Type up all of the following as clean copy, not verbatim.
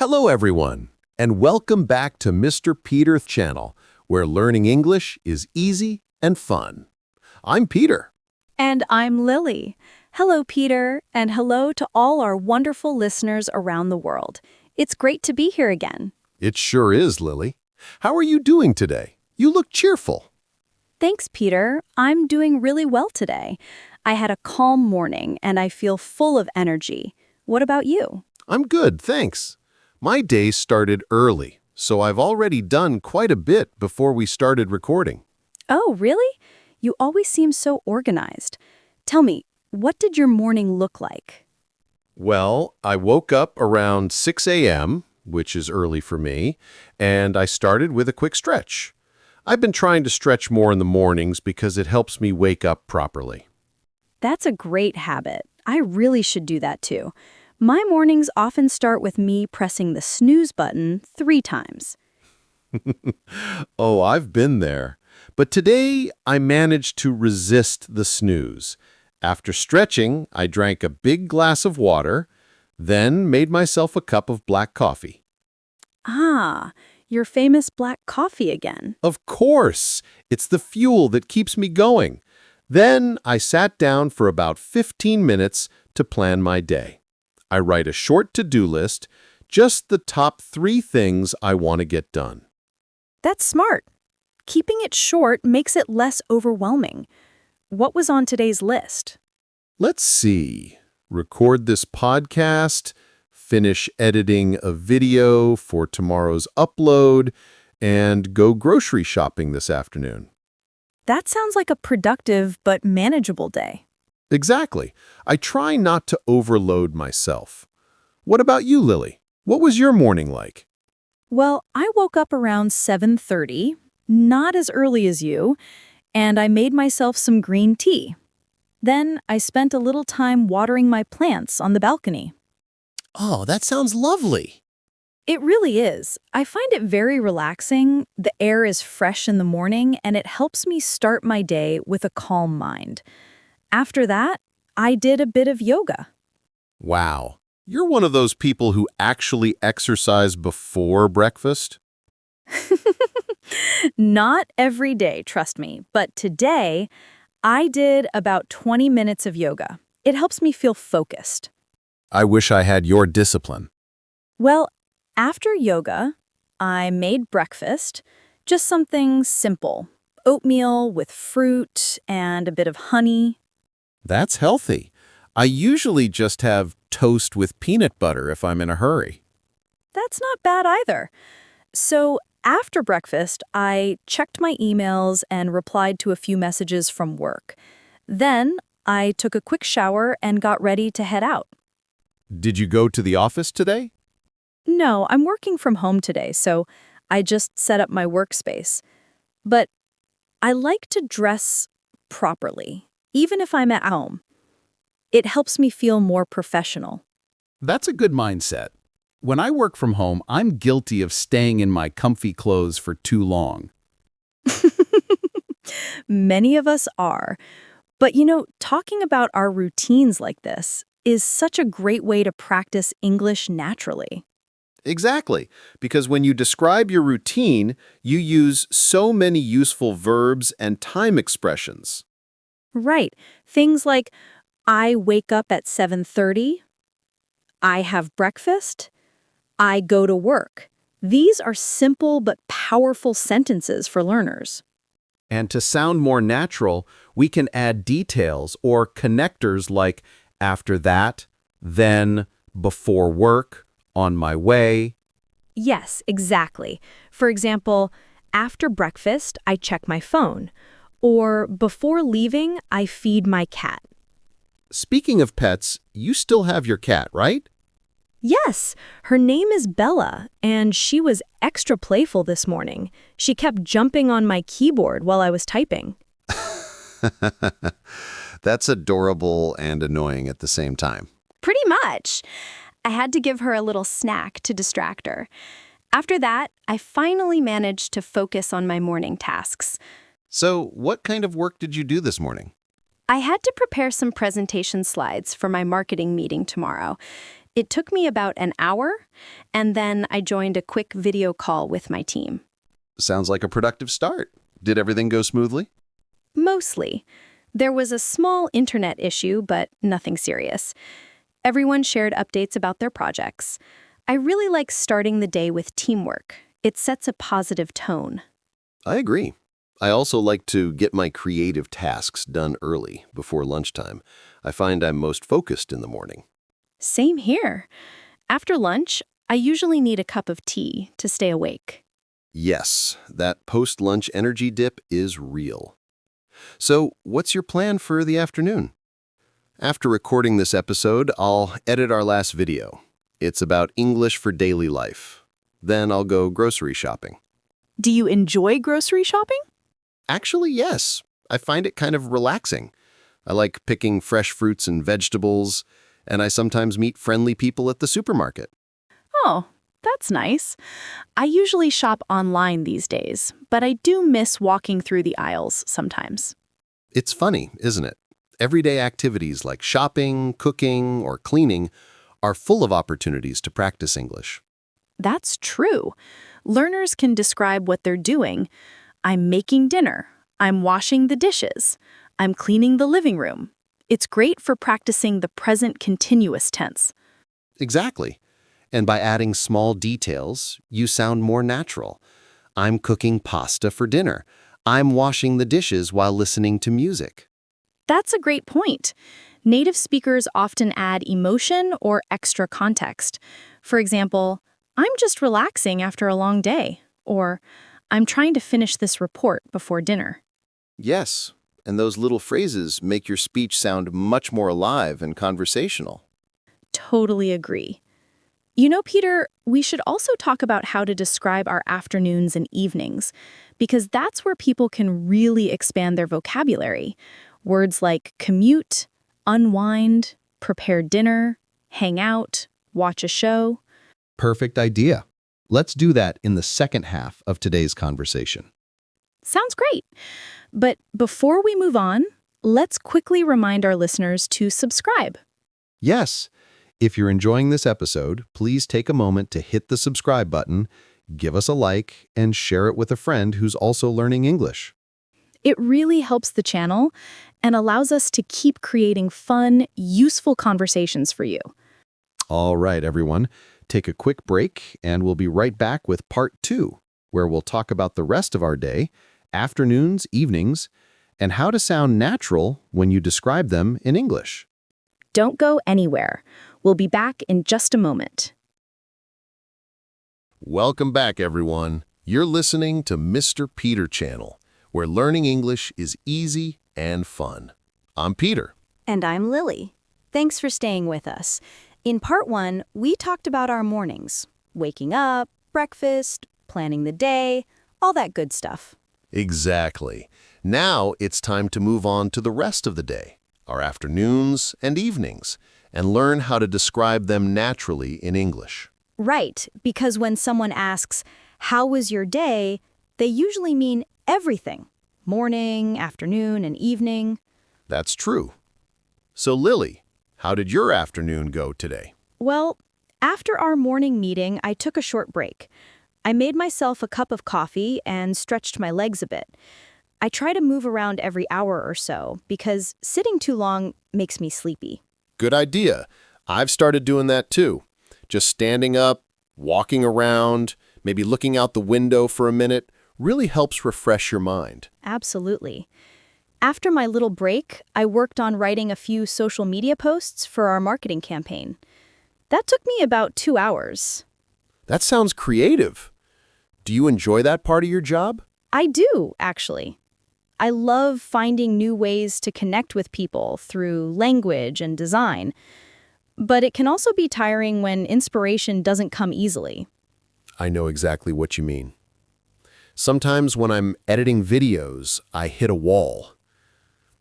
Hello, everyone, and welcome back to Mr. Peter channel, where learning English is easy and fun. I'm Peter. And I'm Lily. Hello, Peter, and hello to all our wonderful listeners around the world. It's great to be here again. It sure is, Lily. How are you doing today? You look cheerful. Thanks, Peter. I'm doing really well today. I had a calm morning, and I feel full of energy. What about you? I'm good, thanks. My day started early, so I've already done quite a bit before we started recording. Oh, really? You always seem so organized. Tell me, what did your morning look like? Well, I woke up around 6 a.m., which is early for me, and I started with a quick stretch. I've been trying to stretch more in the mornings because it helps me wake up properly. That's a great habit. I really should do that too. My mornings often start with me pressing the snooze button 3 times. Oh, I've been there. But today, I managed to resist the snooze. After stretching, I drank a big glass of water, then made myself a cup of black coffee. Ah, your famous black coffee again. Of course, it's the fuel that keeps me going. Then I sat down for about 15 minutes to plan my day. I write a short to-do list, just the top 3 things I want to get done. That's smart. Keeping it short makes it less overwhelming. What was on today's list? Let's see. Record this podcast, finish editing a video for tomorrow's upload, and go grocery shopping this afternoon. That sounds like a productive but manageable day. Exactly. I try not to overload myself. What about you, Lily? What was your morning like? Well, I woke up around 7:30, not as early as you, and I made myself some green tea. Then I spent a little time watering my plants on the balcony. Oh, that sounds lovely. It really is. I find it very relaxing. The air is fresh in the morning, and it helps me start my day with a calm mind. After that, I did a bit of yoga. Wow. You're one of those people who actually exercise before breakfast? Not every day, trust me, but today I did about 20 minutes of yoga. It helps me feel focused. I wish I had your discipline. Well, after yoga, I made breakfast, just something simple. Oatmeal with fruit and a bit of honey. That's healthy. I usually just have toast with peanut butter if I'm in a hurry. That's not bad either. So after breakfast, I checked my emails and replied to a few messages from work. Then I took a quick shower and got ready to head out. Did you go to the office today? No, I'm working from home today, so I just set up my workspace. But I like to dress properly, even if I'm at home. It helps me feel more professional. That's a good mindset. When I work from home, I'm guilty of staying in my comfy clothes for too long. Many of us are. But talking about our routines like this is such a great way to practice English naturally. Exactly, because when you describe your routine, you use so many useful verbs and time expressions. Right. Things like, I wake up at 7:30, I have breakfast, I go to work. These are simple but powerful sentences for learners. And to sound more natural, we can add details or connectors like after that, then, before work, on my way. Yes, exactly. For example, after breakfast, I check my phone. Or before leaving, I feed my cat. Speaking of pets, you still have your cat, right? Yes, her name is Bella, and she was extra playful this morning. She kept jumping on my keyboard while I was typing. That's adorable and annoying at the same time. Pretty much. I had to give her a little snack to distract her. After that, I finally managed to focus on my morning tasks. So, what kind of work did you do this morning? I had to prepare some presentation slides for my marketing meeting tomorrow. It took me about an hour, and then I joined a quick video call with my team. Sounds like a productive start. Did everything go smoothly? Mostly. There was a small internet issue, but nothing serious. Everyone shared updates about their projects. I really like starting the day with teamwork. It sets a positive tone. I agree. I also like to get my creative tasks done early, before lunchtime. I find I'm most focused in the morning. Same here. After lunch, I usually need a cup of tea to stay awake. Yes, that post-lunch energy dip is real. So, what's your plan for the afternoon? After recording this episode, I'll edit our last video. It's about English for daily life. Then I'll go grocery shopping. Do you enjoy grocery shopping? Actually, yes. I find it kind of relaxing. I like picking fresh fruits and vegetables, and I sometimes meet friendly people at the supermarket. Oh, that's nice. I usually shop online these days, but I do miss walking through the aisles sometimes. It's funny, isn't it? Everyday activities like shopping, cooking, or cleaning are full of opportunities to practice English. That's true. Learners can describe what they're doing. I'm making dinner. I'm washing the dishes. I'm cleaning the living room. It's great for practicing the present continuous tense. Exactly. And by adding small details, you sound more natural. I'm cooking pasta for dinner. I'm washing the dishes while listening to music. That's a great point. Native speakers often add emotion or extra context. For example, I'm just relaxing after a long day, or I'm trying to finish this report before dinner. Yes, and those little phrases make your speech sound much more alive and conversational. Totally agree. You know, Peter, we should also talk about how to describe our afternoons and evenings, because that's where people can really expand their vocabulary. Words like commute, unwind, prepare dinner, hang out, watch a show. Perfect idea. Let's do that in the second half of today's conversation. Sounds great. But before we move on, let's quickly remind our listeners to subscribe. Yes, if you're enjoying this episode, please take a moment to hit the subscribe button, give us a like, and share it with a friend who's also learning English. It really helps the channel and allows us to keep creating fun, useful conversations for you. All right, everyone, take a quick break, and we'll be right back with part 2, where we'll talk about the rest of our day, afternoons, evenings, and how to sound natural when you describe them in English. Don't go anywhere. We'll be back in just a moment. Welcome back, everyone. You're listening to Mr. Peter Channel, where learning English is easy and fun. I'm Peter. And I'm Lily. Thanks for staying with us. In part 1, we talked about our mornings. Waking up, breakfast, planning the day, all that good stuff. Exactly. Now it's time to move on to the rest of the day, our afternoons and evenings, and learn how to describe them naturally in English. Right, because when someone asks, "How was your day?" they usually mean everything. Morning, afternoon, and evening. That's true. So, Lily, how did your afternoon go today? Well, after our morning meeting, I took a short break. I made myself a cup of coffee and stretched my legs a bit. I try to move around every hour or so because sitting too long makes me sleepy. Good idea. I've started doing that too. Just standing up, walking around, maybe looking out the window for a minute really helps refresh your mind. Absolutely. After my little break, I worked on writing a few social media posts for our marketing campaign. That took me about 2 hours. That sounds creative. Do you enjoy that part of your job? I do, actually. I love finding new ways to connect with people through language and design. But it can also be tiring when inspiration doesn't come easily. I know exactly what you mean. Sometimes when I'm editing videos, I hit a wall.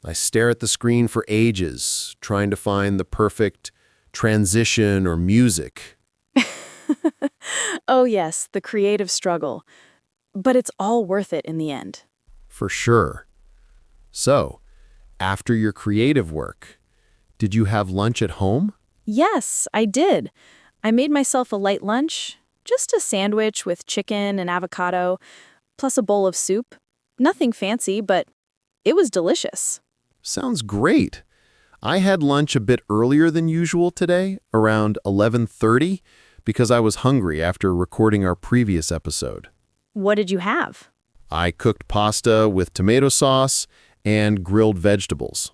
I stare at the screen for ages, trying to find the perfect transition or music. Oh yes, the creative struggle. But it's all worth it in the end. For sure. So, after your creative work, did you have lunch at home? Yes, I did. I made myself a light lunch, just a sandwich with chicken and avocado, plus a bowl of soup. Nothing fancy, but it was delicious. Sounds great. I had lunch a bit earlier than usual today, around 11:30, because I was hungry after recording our previous episode. What did you have? I cooked pasta with tomato sauce and grilled vegetables.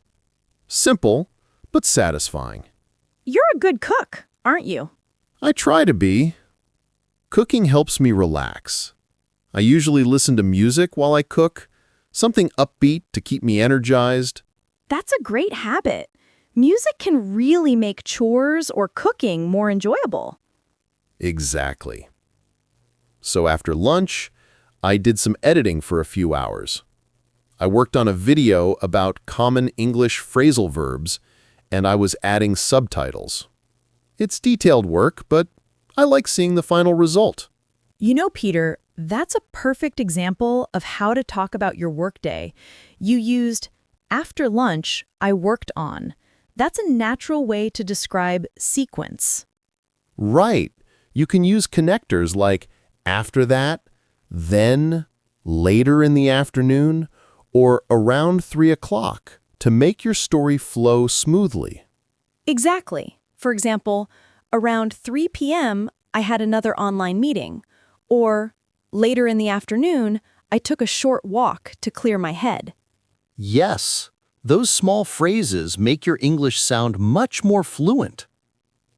Simple, but satisfying. You're a good cook, aren't you? I try to be. Cooking helps me relax. I usually listen to music while I cook, something upbeat to keep me energized. That's a great habit. Music can really make chores or cooking more enjoyable. Exactly. So after lunch, I did some editing for a few hours. I worked on a video about common English phrasal verbs, and I was adding subtitles. It's detailed work, but I like seeing the final result. You know, Peter, that's a perfect example of how to talk about your workday. You used, after lunch, I worked on. That's a natural way to describe sequence. Right. You can use connectors like after that, then, later in the afternoon, or around 3 o'clock to make your story flow smoothly. Exactly. For example, around 3 p.m., I had another online meeting. Or, later in the afternoon, I took a short walk to clear my head. Yes, those small phrases make your English sound much more fluent.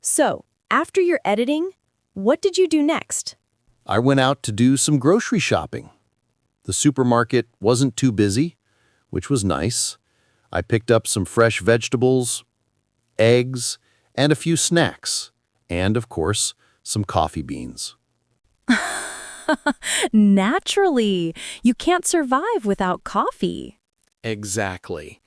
So, after your editing, what did you do next? I went out to do some grocery shopping. The supermarket wasn't too busy, which was nice. I picked up some fresh vegetables, eggs, and a few snacks, and, of course, some coffee beans. Naturally. You can't survive without coffee. Exactly.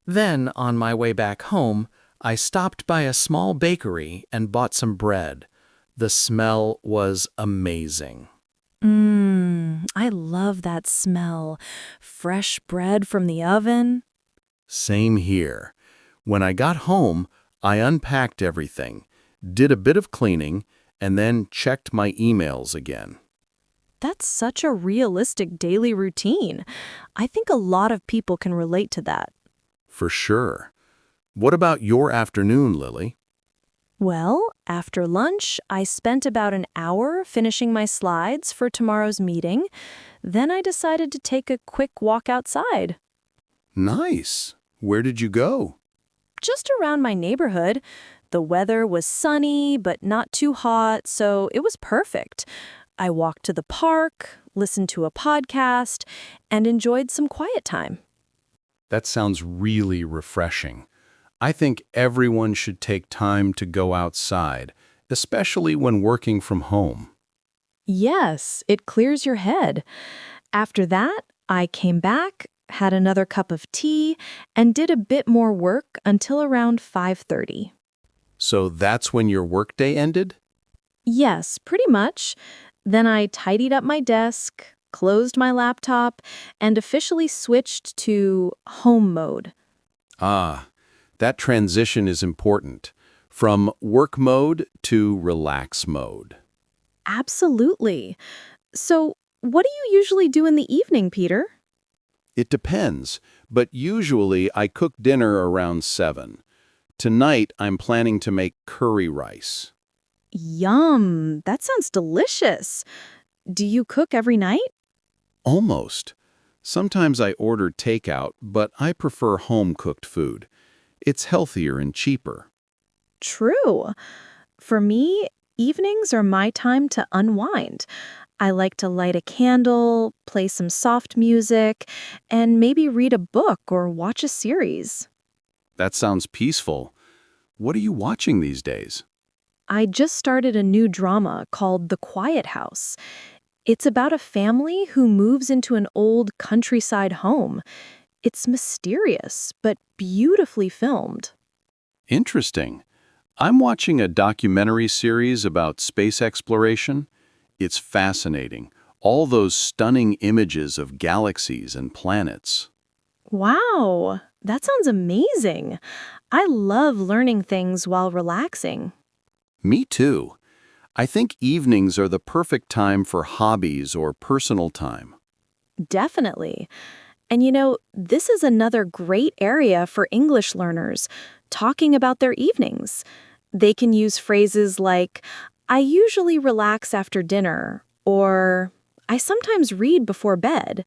Then, on my way back home, I stopped by a small bakery and bought some bread. The smell was amazing. I love that smell. Fresh bread from the oven. Same here. When I got home, I unpacked everything, did a bit of cleaning, and then checked my emails again. That's such a realistic daily routine. I think a lot of people can relate to that. For sure. What about your afternoon, Lily? Well, after lunch, I spent about an hour finishing my slides for tomorrow's meeting. Then I decided to take a quick walk outside. Nice. Where did you go? Just around my neighborhood. The weather was sunny, but not too hot, so it was perfect. I walked to the park, listened to a podcast, and enjoyed some quiet time. That sounds really refreshing. I think everyone should take time to go outside, especially when working from home. Yes, it clears your head. After that, I came back, had another cup of tea, and did a bit more work until around 5:30. So that's when your workday ended? Yes, pretty much. Then I tidied up my desk, closed my laptop, and officially switched to home mode. Ah, that transition is important. From work mode to relax mode. Absolutely. So, what do you usually do in the evening, Peter? It depends, but usually I cook dinner around 7. Tonight I'm planning to make curry rice. Yum, that sounds delicious. Do you cook every night? Almost. Sometimes I order takeout, but I prefer home-cooked food. It's healthier and cheaper. True. For me, evenings are my time to unwind. I like to light a candle, play some soft music, and maybe read a book or watch a series. That sounds peaceful. What are you watching these days? I just started a new drama called The Quiet House. It's about a family who moves into an old countryside home. It's mysterious, but beautifully filmed. Interesting. I'm watching a documentary series about space exploration. It's fascinating. All those stunning images of galaxies and planets. Wow, that sounds amazing. I love learning things while relaxing. Me too. I think evenings are the perfect time for hobbies or personal time. Definitely. And this is another great area for English learners, talking about their evenings. They can use phrases like, I usually relax after dinner, or I sometimes read before bed,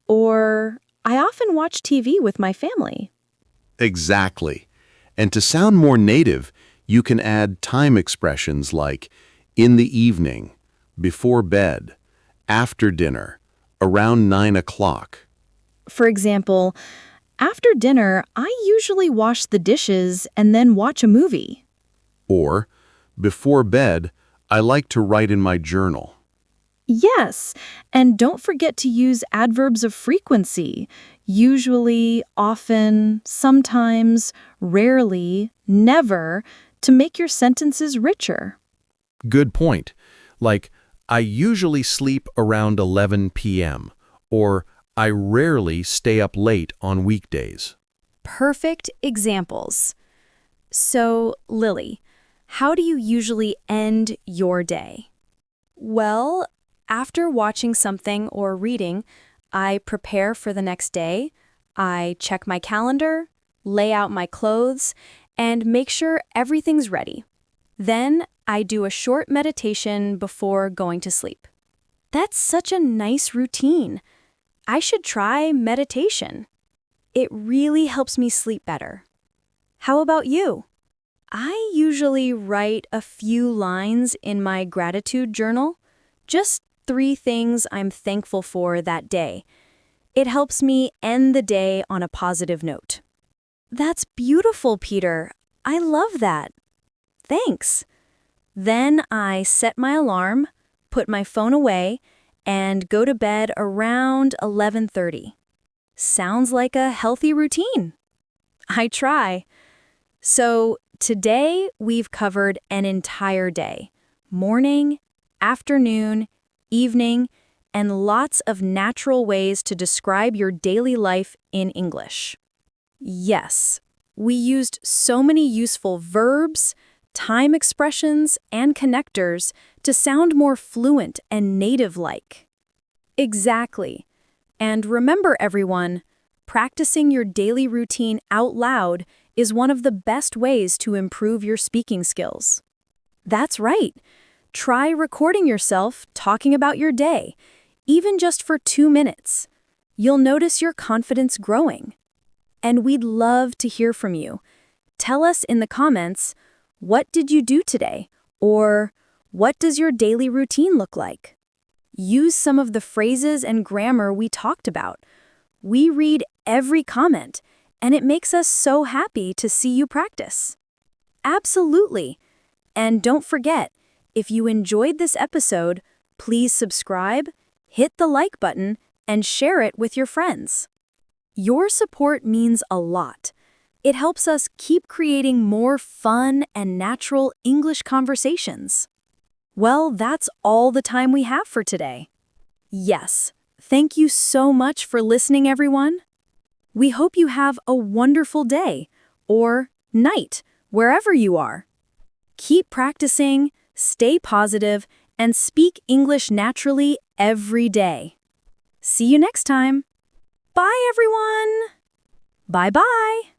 or I often watch TV with my family. Exactly. And to sound more native, you can add time expressions like in the evening, before bed, after dinner, around 9 o'clock. For example, after dinner, I usually wash the dishes and then watch a movie. Or, before bed, I like to write in my journal. Yes, and don't forget to use adverbs of frequency. Usually, often, sometimes, rarely, never, to make your sentences richer. Good point. Like, I usually sleep around 11 p.m. or I rarely stay up late on weekdays. Perfect examples. So, Lily, how do you usually end your day? Well, after watching something or reading, I prepare for the next day. I check my calendar, lay out my clothes, and make sure everything's ready. Then I do a short meditation before going to sleep. That's such a nice routine. I should try meditation. It really helps me sleep better. How about you? I usually write a few lines in my gratitude journal, just 3 things I'm thankful for that day. It helps me end the day on a positive note. That's beautiful, Peter. I love that. Thanks. Then I set my alarm, put my phone away, and go to bed around 11:30. Sounds like a healthy routine. I try. So today we've covered an entire day. Morning, afternoon, evening, and lots of natural ways to describe your daily life in English. Yes, we used so many useful verbs, time expressions, and connectors to sound more fluent and native-like. Exactly. And remember, everyone, practicing your daily routine out loud is one of the best ways to improve your speaking skills. That's right. Try recording yourself talking about your day, even just for 2 minutes. You'll notice your confidence growing. And we'd love to hear from you. Tell us in the comments, what did you do today? Or what does your daily routine look like? Use some of the phrases and grammar we talked about. We read every comment, and it makes us so happy to see you practice. Absolutely. And don't forget, if you enjoyed this episode, please subscribe, hit the like button, and share it with your friends. Your support means a lot. It helps us keep creating more fun and natural English conversations. Well, that's all the time we have for today. Yes, thank you so much for listening, everyone. We hope you have a wonderful day or night, wherever you are. Keep practicing, stay positive, and speak English naturally every day. See you next time. Bye, everyone. Bye-bye.